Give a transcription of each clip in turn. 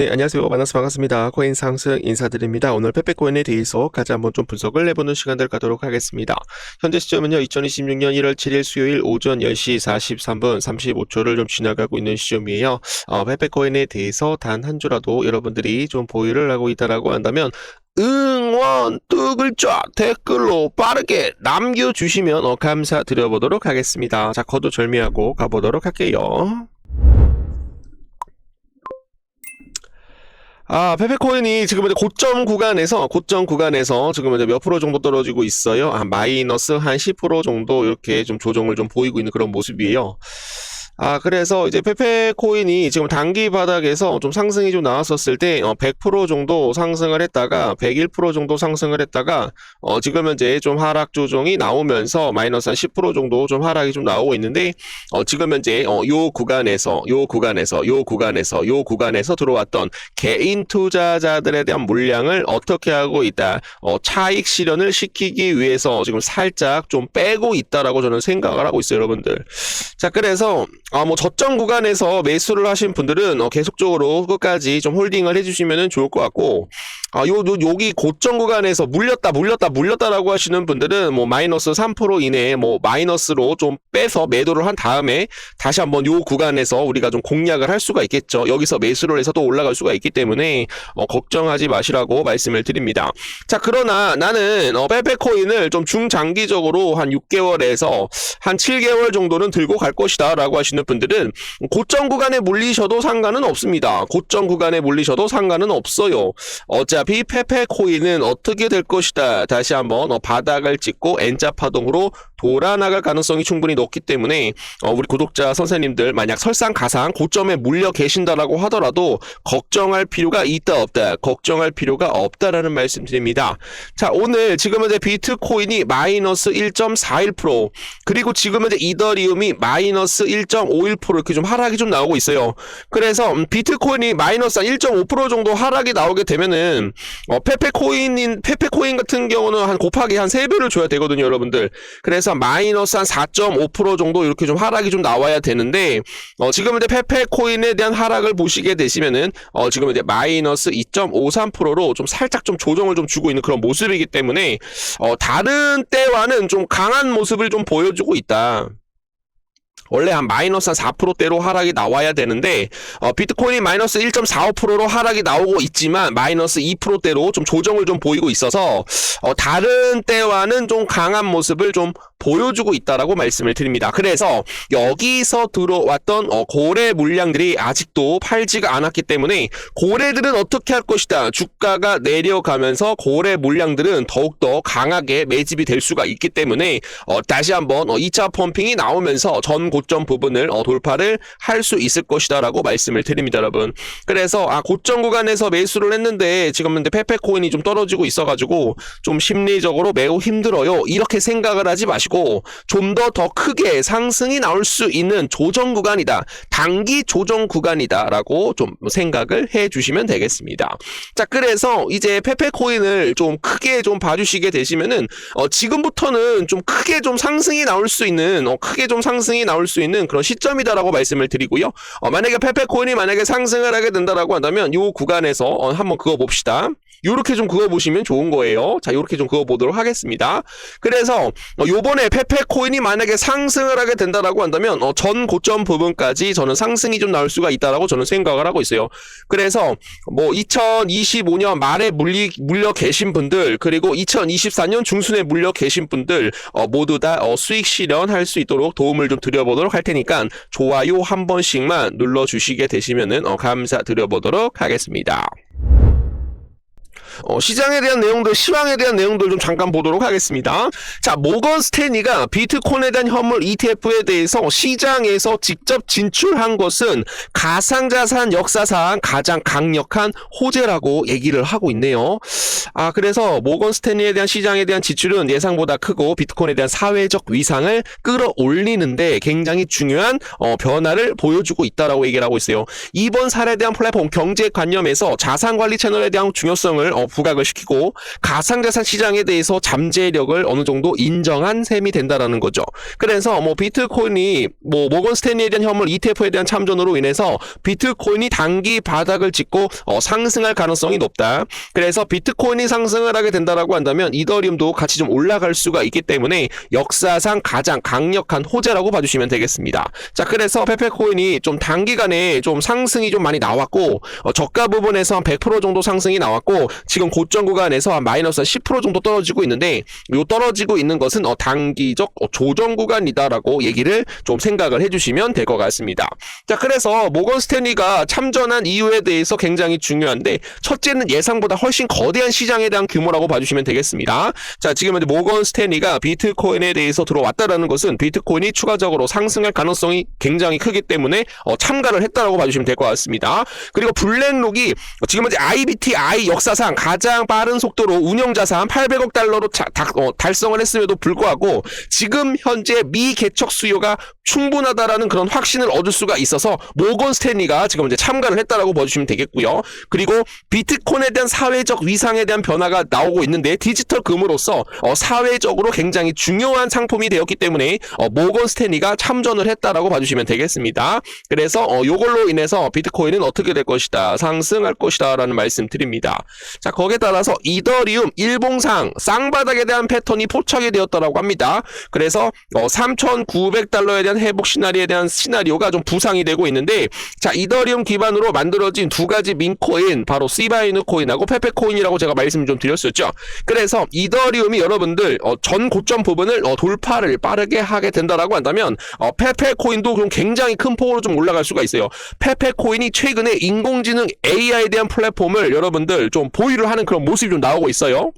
네, 안녕하세요. 만나서 반갑습니다. 코인 상승 인사드립니다. 오늘 페페코인에 대해서 같이 한번 좀 분석을 해보는 시간들 가도록 하겠습니다. 현재 시점은요, 2026년 1월 7일 수요일 오전 10시 43분 35초를 좀 지나가고 있는 시점이에요. 페페코인에 대해서 단 한 주라도 여러분들이 좀 보유를 하고 있다라고 한다면 응원 두 글자 댓글로 빠르게 남겨주시면 감사드려보도록 하겠습니다. 자, 거두절미하고 가보도록 할게요. 페페코인이 지금 이제 고점 구간에서 지금 이제 몇 프로 정도 떨어지고 있어요. 마이너스 한 10% 정도 이렇게 좀 조정을 좀 보이고 있는 그런 모습이에요. 그래서 이제 페페코인이 지금 단기 바닥에서 좀 상승이 좀 나왔었을 때 100% 정도 상승을 했다가 101% 정도 상승을 했다가 지금 현재 좀 하락 조정이 나오면서 마이너스 한 10% 정도 좀 하락이 좀 나오고 있는데 지금 현재 요 구간에서 들어왔던 개인 투자자들에 대한 물량을 어떻게 하고 있다, 차익 실현을 시키기 위해서 지금 살짝 좀 빼고 있다라고 저는 생각을 하고 있어요, 여러분들. 자, 그래서 저점 구간에서 매수를 하신 분들은 계속적으로 끝까지 좀 홀딩을 해주시면 좋을 것 같고, 여기 고점 구간에서 물렸다라고 하시는 분들은 마이너스 3% 이내에 마이너스로 좀 빼서 매도를 한 다음에 다시 한번 요 구간에서 우리가 좀 공략을 할 수가 있겠죠. 여기서 매수를 해서 또 올라갈 수가 있기 때문에 걱정하지 마시라고 말씀을 드립니다. 자, 그러나 나는 페페코인을 좀 중장기적으로 한 6개월에서 한 7개월 정도는 들고 갈 것이다 라고 하시는 분들은 고점 구간에 물리셔도 상관은 없습니다. 고점 구간에 물리셔도 상관은 없어요. 어차피 페페코인은 어떻게 될 것이다, 다시 한번 바닥을 찍고 N자 파동으로 돌아나갈 가능성이 충분히 높기 때문에 우리 구독자 선생님들 만약 설상가상 고점에 물려 계신다라고 하더라도 걱정할 필요가 없다라는 말씀 드립니다. 자, 오늘 지금 현재 비트코인이 마이너스 1.41%, 그리고 지금 현재 이더리움이 마이너스 1.51% 이렇게 좀 하락이 좀 나오고 있어요. 그래서 비트코인이 마이너스 1.5% 정도 하락이 나오게 되면은 페페코인 같은 경우는 한 곱하기 한 3배를 줘야 되거든요, 여러분들. 그래서 마이너스 한 4.5% 정도 이렇게 좀 하락이 좀 나와야 되는데 지금 이제 페페코인에 대한 하락을 보시게 되시면은 지금 이제 마이너스 2.53%로 좀 살짝 좀 조정을 좀 주고 있는 그런 모습이기 때문에 다른 때와는 좀 강한 모습을 좀 보여주고 있다. 원래 한 마이너스 한 4%대로 하락이 나와야 되는데 비트코인이 마이너스 1.45%로 하락이 나오고 있지만 마이너스 2%대로 좀 조정을 좀 보이고 있어서 다른 때와는 좀 강한 모습을 좀 보여주고 있다라고 말씀을 드립니다. 그래서 여기서 들어왔던 고래 물량들이 아직도 팔지가 않았기 때문에 고래들은 어떻게 할 것이다, 주가가 내려가면서 고래 물량들은 더욱더 강하게 매집이 될 수가 있기 때문에 다시 한번 2차 펌핑이 나오면서 전 고점 부분을 돌파를 할 수 있을 것이다 라고 말씀을 드립니다, 여러분. 그래서 고점 구간에서 매수를 했는데 지금 근데 페페코인이 좀 떨어지고 있어가지고 좀 심리적으로 매우 힘들어요, 이렇게 생각을 하지 마시고 좀 더 크게 상승이 나올 수 있는 조정 구간이다, 단기 조정 구간이다 라고 좀 생각을 해 주시면 되겠습니다. 자, 그래서 이제 페페코인을 좀 크게 좀 봐주시게 되시면은 지금부터는 좀 크게 좀 상승이 나올 수 있는 그런 시점이다라고 말씀을 드리고요. 만약에 페페코인이 상승을 하게 된다라고 한다면 이 구간에서 한번 그거 봅시다. 요렇게 좀 그어보시면 좋은 거예요. 자, 요렇게 좀 그어보도록 하겠습니다. 그래서 요번에 페페코인이 만약에 상승을 하게 된다라고 한다면 전 고점 부분까지 저는 상승이 좀 나올 수가 있다라고 저는 생각을 하고 있어요. 그래서 2025년 말에 물려 계신 분들, 그리고 2024년 중순에 물려 계신 분들 모두 다 수익 실현할 수 있도록 도움을 좀 드려보도록 할 테니까 좋아요 한 번씩만 눌러주시게 되시면은 감사드려보도록 하겠습니다. 시장에 대한 내용들, 시황에 대한 내용들 좀 잠깐 보도록 하겠습니다. 자, 모건 스탠리가 비트코인에 대한 현물 ETF에 대해서 시장에서 직접 진출한 것은 가상자산 역사상 가장 강력한 호재라고 얘기를 하고 있네요. 그래서 모건 스탠리에 대한 시장에 대한 지출은 예상보다 크고 비트코인에 대한 사회적 위상을 끌어올리는데 굉장히 중요한 변화를 보여주고 있다라고 얘기를 하고 있어요. 이번 사례에 대한 플랫폼 경제관념에서 자산관리 채널에 대한 중요성을 부각을 시키고 가상자산 시장에 대해서 잠재력을 어느 정도 인정한 셈이 된다라는 거죠. 그래서 뭐 비트코인이 뭐 모건 스탠리에 대한 현물 ETF에 대한 참전으로 인해서 비트코인이 단기 바닥을 찍고 상승할 가능성이 높다. 그래서 비트코인이 상승을 하게 된다라고 한다면 이더리움도 같이 좀 올라갈 수가 있기 때문에 역사상 가장 강력한 호재라고 봐주시면 되겠습니다. 자, 그래서 페페코인이 좀 단기간에 좀 상승이 좀 많이 나왔고 저가 부분에서 한 100% 정도 상승이 나왔고 지금 고점 구간에서 한 마이너스 한 10% 정도 떨어지고 있는데 요 떨어지고 있는 것은 단기적 조정 구간이다라고 얘기를 좀 생각을 해주시면 될 것 같습니다. 자, 그래서 모건 스탠리가 참전한 이유에 대해서 굉장히 중요한데 첫째는 예상보다 훨씬 거대한 시장에 대한 규모라고 봐주시면 되겠습니다. 자, 지금 이제 모건 스탠리가 비트코인에 대해서 들어왔다라는 것은 비트코인이 추가적으로 상승할 가능성이 굉장히 크기 때문에 참가를 했다라고 봐주시면 될 것 같습니다. 그리고 블랙록이 지금 이제 IBTI 역사상 가장 빠른 속도로 운영자산 800억 달러로 달성을 했음에도 불구하고 지금 현재 미개척 수요가 충분하다라는 그런 확신을 얻을 수가 있어서 모건 스탠리가 지금 이제 참가를 했다라고 봐주시면 되겠고요. 그리고 비트코인에 대한 사회적 위상에 대한 변화가 나오고 있는데 디지털 금으로서 사회적으로 굉장히 중요한 상품이 되었기 때문에 모건 스탠리가 참전을 했다라고 봐주시면 되겠습니다. 그래서 요걸로 인해서 비트코인은 어떻게 될 것이다, 상승할 것이다 라는 말씀 드립니다. 자, 거기에 따라서 이더리움 일봉상 쌍바닥에 대한 패턴이 포착이 되었다라고 합니다. 그래서 3,900달러에 대한 회복 시나리오에 대한 시나리오가 좀 부상이 되고 있는데, 자, 이더리움 기반으로 만들어진 두 가지 민코인, 바로 시바이누 코인하고 페페코인이라고 제가 말씀 좀 드렸었죠. 그래서 이더리움이 여러분들 전 고점 부분을 돌파를 빠르게 하게 된다라고 한다면 페페코인도 좀 굉장히 큰 폭으로 좀 올라갈 수가 있어요. 페페코인이 최근에 인공지능 AI에 대한 플랫폼을 여러분들 좀 보유를 하는 그런 모습이 좀 나오고 있어요.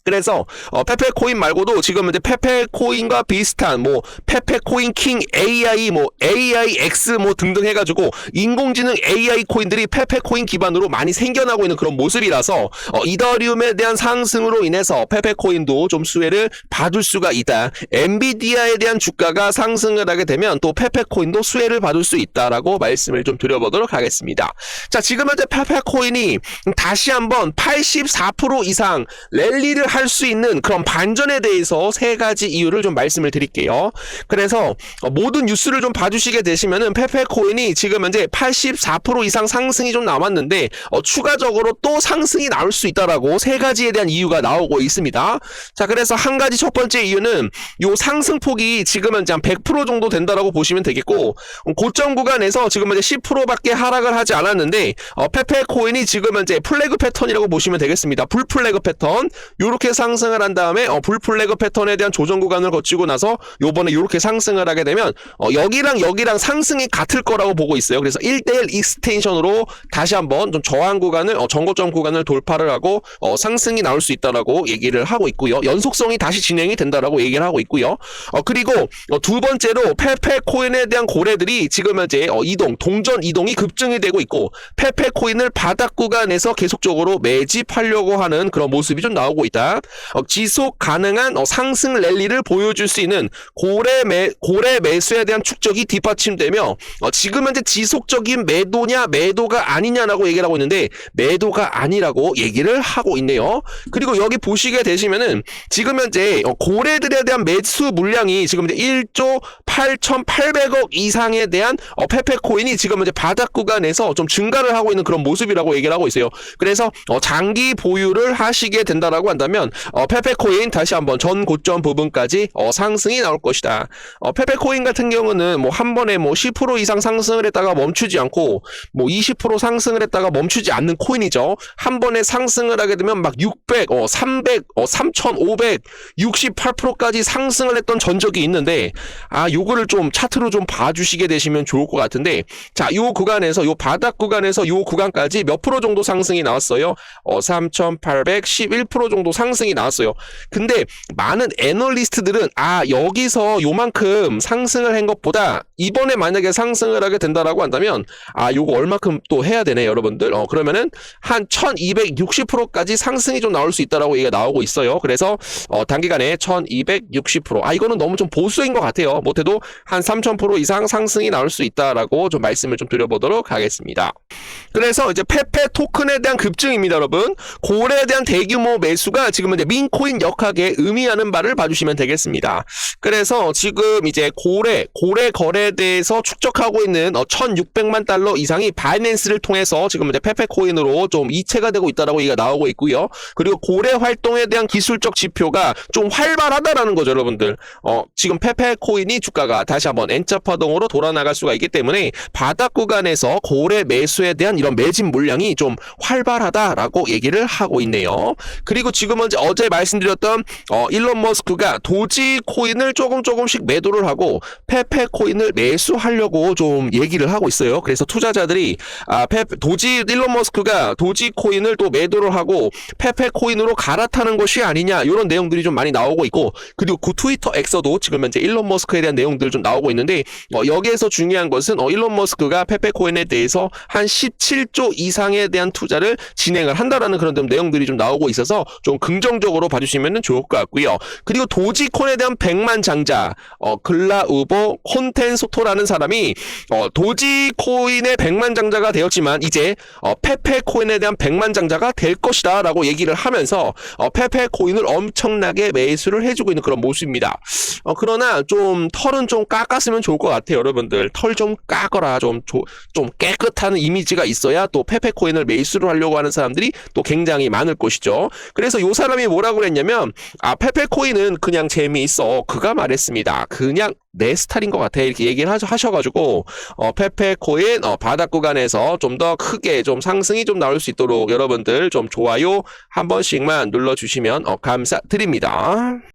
그래서 페페코인 말고도 지금 이제 페페코인과 비슷한 뭐 페페코인 킹 AI, 뭐 AIX 뭐 등등 해가지고 인공지능 AI 코인들이 페페코인 기반으로 많이 생겨나고 있는 그런 모습이라서 이더리움에 대한 상승으로 인해서 페페코인도 좀 수혜를 받을 수가 있다. 엔비디아에 대한 주가가 상승을 하게 되면 또 페페코인도 수혜를 받을 수 있다라고 말씀을 좀 드려보도록 하겠습니다. 자, 지금 현재 페페코인이 다시 한번 84% 이상 랠리를 할 수 있는 그런 반전에 대해서 세 가지 이유를 좀 말씀을 드릴게요. 그래서 모든 뉴스를 좀 봐주시게 되시면은 페페코인이 지금 현재 84% 이상 상승이 좀 남았는데 추가적으로 또 상승이 나올 수 있다라고 세 가지에 대한 이유가 나오고 있습니다. 자, 그래서 한 가지 첫 번째 이유는 요 상승폭이 지금 현재 한 100% 정도 된다라고 보시면 되겠고, 고점 구간에서 지금 현재 10%밖에 하락을 하지 않았는데 페페코인이 지금 현재 플래그 패턴이라고 보시면 되겠습니다. 불플래그 패턴, 요렇게 상승을 한 다음에 불플래그 패턴에 대한 조정 구간을 거치고 나서 요번에 이렇게 상승을 하게 되면 여기랑 상승이 같을 거라고 보고 있어요. 그래서 1대1 익스텐션으로 다시 한번 좀 저항 구간을 전고점 구간을 돌파를 하고 상승이 나올 수 있다라고 얘기를 하고 있고요. 연속성이 다시 진행이 된다라고 얘기를 하고 있고요. 그리고 두 번째로 페페코인에 대한 고래들이 지금 현재 동전 이동이 급증이 되고 있고, 페페코인을 바닥 구간에서 계속적으로 매집하려고 하는 그런 모습이 좀 나오고 있다. 지속 가능한 상승 랠리를 보여줄 수 있는 고래 매수에 대한 축적이 뒷받침되며 지금 현재 지속적인 매도냐 매도가 아니냐라고 얘기를 하고 있는데 매도가 아니라고 얘기를 하고 있네요. 그리고 여기 보시게 되시면은 지금 현재 고래들에 대한 매수 물량이 지금 이제 1조 8,800억 이상에 대한 페페코인이 지금 현재 바닥 구간에서 좀 증가를 하고 있는 그런 모습이라고 얘기를 하고 있어요. 그래서 장기 보유를 하시게 된다라고 한다면 페페코인 다시 한번 전 고점 부분까지 상승이 나올 것이다. 페페코인 같은 경우는 뭐 한 번에 뭐 10% 이상 상승을 했다가 멈추지 않고 뭐 20% 상승을 했다가 멈추지 않는 코인이죠. 한 번에 상승을 하게 되면 막 600, 300, 3,500, 68%까지 상승을 했던 전적이 있는데 요거를 좀 차트로 좀 봐주시게 되시면 좋을 것 같은데, 자, 요 구간에서 요 바닥 구간에서 요 구간까지 몇 프로 정도 상승이 나왔어요? 3,811% 정도 상승이 나왔어요. 근데 많은 애널리스트들은 여기서 요만큼 상승을 한 것보다 이번에 만약에 상승을 하게 된다라고 한다면 요거 얼마큼 또 해야 되네 여러분들. 그러면은 한 1260%까지 상승이 좀 나올 수 있다라고 얘기가 나오고 있어요. 그래서 단기간에 1260%. 이거는 너무 좀 보수인 것 같아요. 못해도 한 3000% 이상 상승이 나올 수 있다라고 좀 말씀을 좀 드려보도록 하겠습니다. 그래서 이제 페페 토큰에 대한 급증입니다, 여러분. 고래에 대한 대규모 매수가 지금은 이제 민코인 역학에 의미하는 바를 봐주시면 되겠습니다. 그래서 지금 이제 고래 거래에 대해서 축적하고 있는 1600만 달러 이상이 바이낸스를 통해서 지금 이제 페페코인으로 좀 이체가 되고 있다라고 얘기가 나오고 있고요. 그리고 고래 활동에 대한 기술적 지표가 좀 활발하다라는 거죠, 여러분들. 지금 페페코인이 주가가 다시 한번 N자 파동으로 돌아나갈 수가 있기 때문에 바닥 구간에서 고래 매수에 대한 이런 매집 물량이 좀 활발하다라고 얘기를 하고 있네요. 그리고 지금은 이제 어제 말씀드렸던 일론 머스크가 도지 코인을 조금씩 매도를 하고 페페 코인을 매수하려고 좀 얘기를 하고 있어요. 그래서 투자자들이 일론 머스크가 도지 코인을 또 매도를 하고 페페 코인으로 갈아타는 것이 아니냐 이런 내용들이 좀 많이 나오고 있고, 그리고 그 트위터 X도 지금 현재 일론 머스크에 대한 내용들 좀 나오고 있는데 여기에서 중요한 것은 일론 머스크가 페페 코인에 대해서 한 17조 이상에 대한 투자를 진행을 한다라는 그런 내용들이 좀 나오고 있어서 좀 긍정적으로 봐주시면 좋을 것 같고요. 그리고 도지코인에 대한 100만 장자 글라우버 콘텐소토라는 사람이 도지코인의 100만 장자가 되었지만 이제 페페코인에 대한 100만 장자가 될 것이다 라고 얘기를 하면서 페페코인을 엄청나게 매수를 해주고 있는 그런 모습입니다. 그러나 좀 털은 좀 깎았으면 좋을 것 같아요, 여러분들. 털 좀 깎아라. 좀 깨끗한 이미지가 있어야 또 페페코인을 매수를 하려고 하는 사람들이 또 굉장히 많을 것이죠. 그래서 요 사람이 뭐라고 그랬냐면 페페코인은 그냥 재미있어. 그가 말했습니다. 그냥 내 스타일인 것 같아. 이렇게 얘기를 하셔가지고 페페코인 바닥 구간에서 좀 더 크게 좀 상승이 좀 나올 수 있도록 여러분들 좀 좋아요 한 번씩만 눌러주시면 감사드립니다.